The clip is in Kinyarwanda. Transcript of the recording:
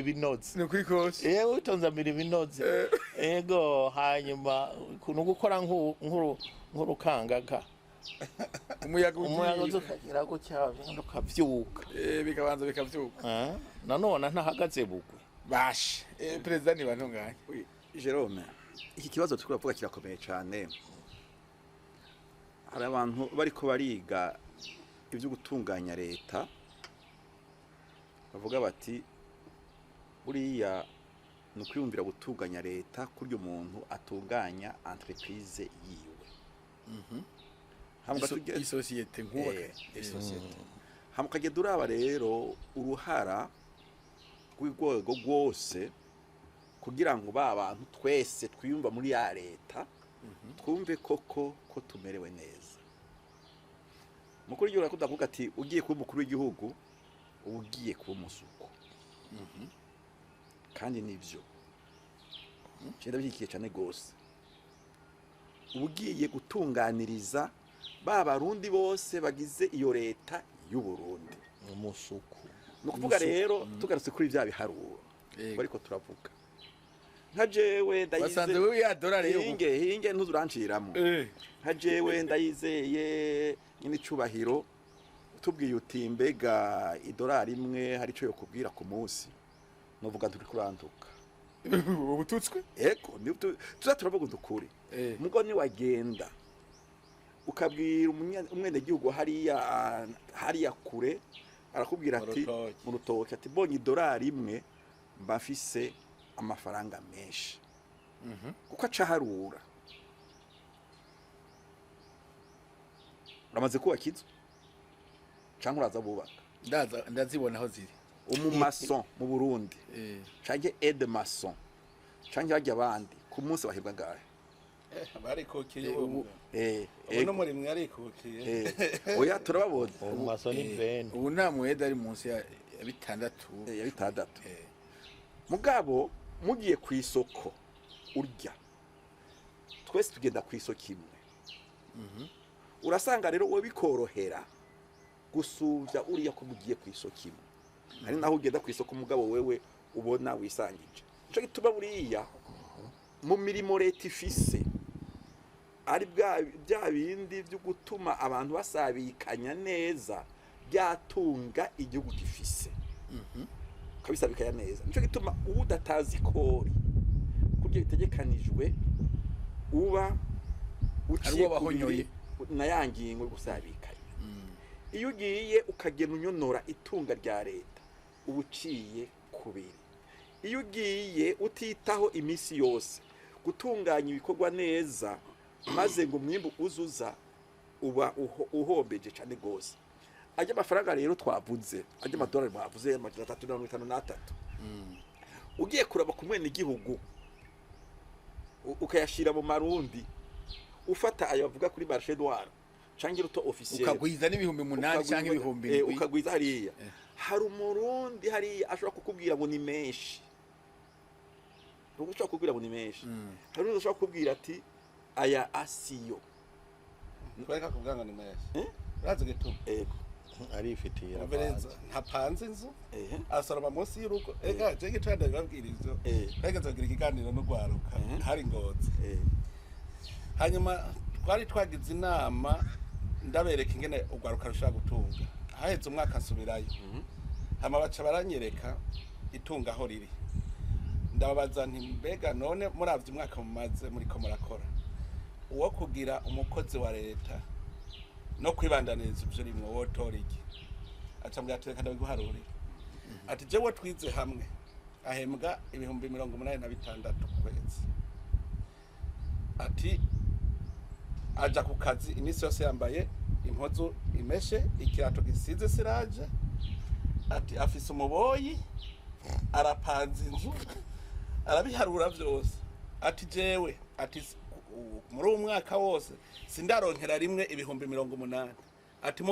ibinoze nukuri kose yewe utonzamira ibinoze ego hanyuma kuno gukora nk'urukangaga umuyaga ukagira gutya ukavyuka bikabanza bikavyuka nanone ntahagaze bugwe bashe president ni bantunganye Jerome iki kibazo tukuravuga kirakomeye cyane hari abantu bariko bariga ibyo gutunganya leta bavuga bati buriya no kwiyumvira gutunganya leta kuryo umuntu atunganya entreprise yiwe isosiyete nkubaka isosiyete hamukajye duraba rero uruhara rw'igwego rwose kugira ngo ba bantu twese twiyumva muri ya leta twumve koko ko tumerewe neza mukuru yura kudavuga ati ugiye kuba umukuru w'igihugu ugiye kuba umusuko kandi nivyo cyenda bikiye cyane gose ugiye gutunganiriza ba barundi bose bagize iyo leta y'u Burundi umusuku no kuvuga rero tugarutse kuri bya biharuro bariko turavuga nka jewe ndayize basanze wewe ya dollar yo hinge ntuzuranciramo nka jewe ndayizeye nyine cubahiro tubwiye uti mbega idolari imwe hari cyo yokubwira ku munsi novuga turi kuranduka ubututswe eko turavuga udukuri mugo ni wagenda ukabwira umwene gihugu hariya kure arakubwira ati mu rutoke ati bonye idolari imwe mbafise amafaranga menshi kuko acaharura uramaze kubaka inzu canke uraza bubaka ndazibona aho ziri umumason mu Burundi canke aide mason canke bajya abandi ku munsi bahebwa ngahe barikokeye ubu no muri mwe arikokeye oya turababona umumason ni ben ubu nta muheda ari munsi ya bitandatu mugabo mugiye ku isoko urya twese tugenda ku isoko imwe urasanga rero wowe bikorohera gusuvya uriya ko mugiye ku isoko imwe ari naho ugenda ku isoko mugabo wewe ubona wisangije cyo gituma buriya mu mirimo leta ifise ari bya bindi byo gutuma abantu basabikanya neza byatunga igihugu gifise kabisabikanya neza nico gituma udatazi kori kuryo bitegekanijwe uba uciye bahonyoye na yangingo gusabikanya iyo ugiye ukagena unyonora itunga rya leta ubuciye kubiri iyo ugiye utitaho imisi yose gutunganya ibikorwa neza maze ngo mwimbu uzuza uba uhombeje cyane gose ajya amafaranga rero twavuze ajya amadolari bavuze amajana 353 ugiye kuraba ku mwene igihugu ukayashira mu marundi ufata ayo bavuga kuri marché noir cangira uto officiel ukagwiza n'ibihumbi 8 canke ibihumbi ukagwiza hariya hari umurundi hari ashobora kukubwira ngo ni menshi ushobora kukubwira ngo ni menshi hari undi ashobora kukubwira ati aya asiyo nitwareka kubwanga ni menshi uraze gituma arifitiye ntapanze inzu asoroma munsi y'urugo je gitanda babwirizo bageze kugira ikiganiro no gwaruka hari ngozi hanyuma twari twagize inama ndabereka ingene ugwaruka rushaka gutunga haheze umwaka nsubirayo hama baca baranyereka itunga aho riri ndababaza nti mbega none muravye umwaka mumaze muri ko murakora uwo kugira umukozi wa leta no kwibandaniriza ivyo rimwe wotoriki acambwa atereka ndabiguharurira ati jewe twize hamwe ahembwa ibihumbi 86 ku kwezi ati aja ku kazi imisi yose yambaye impuzu imeshe ikirato gisize siraje ati afise umuboyi arapanze inzu arabiharura vyose ati jewe ati muri umwaka wose sindaronkera rimwe ibihumbi 80 ati